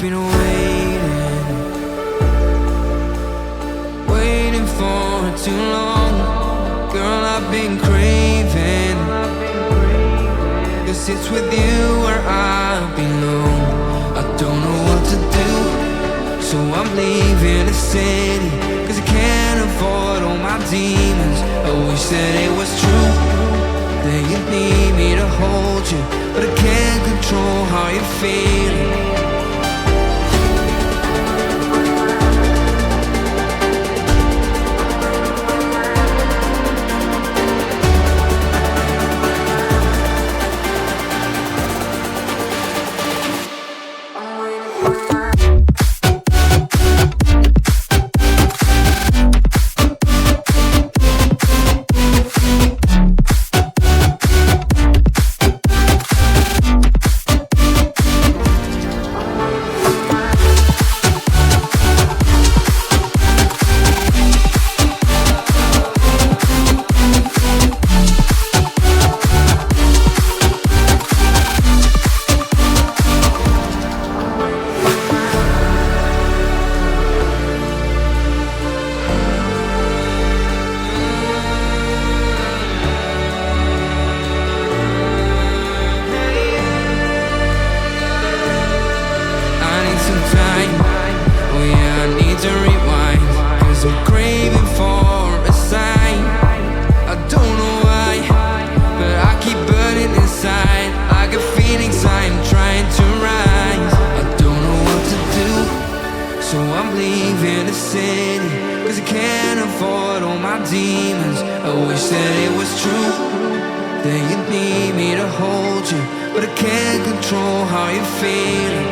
been waiting for too long. Girl, I've been craving, 'cause it's with you where I belong. I don't know what to do, so I'm leaving the city, 'cause I can't avoid all my demons. I wish that it was true, that you need me to hold you, but I can't control how you're feeling. Demons. I wish that it was true, that you need me to hold you, but I can't control how you're feeling.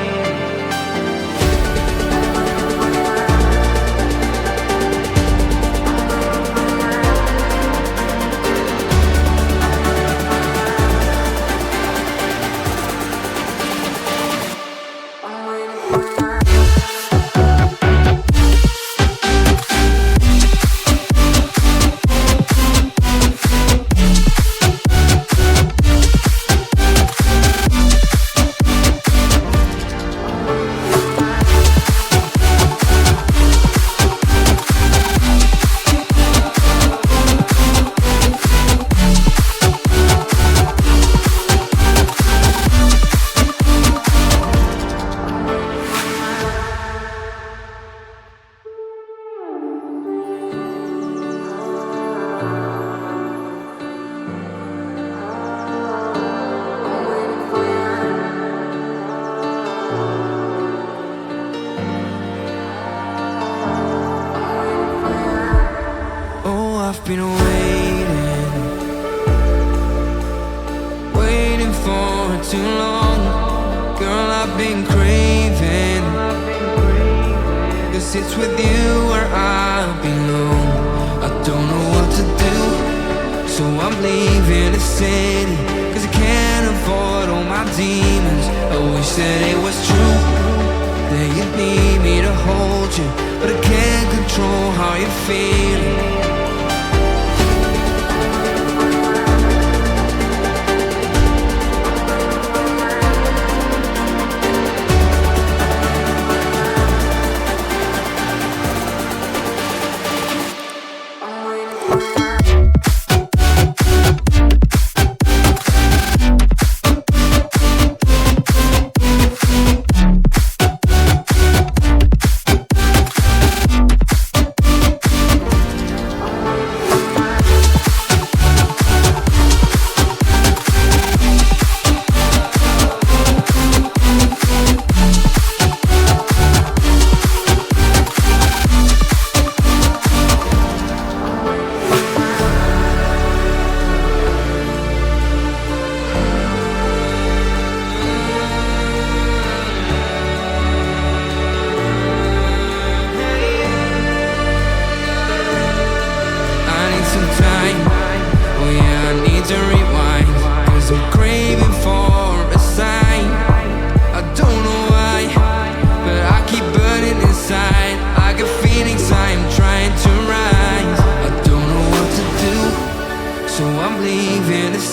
I've been waiting for too long. Girl, I've been craving, 'cause it's with you where I belong. I don't know what to do, so I'm leaving the city, 'cause I can't avoid all my demons. I wish that it was true, that you need me to hold you, but I can't control how you're feeling.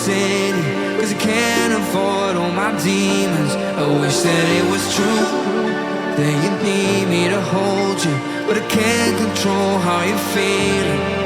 city, 'cause I can't avoid all my demons. I wish that it was true, that you need me to hold you, but I can't control how you're feeling.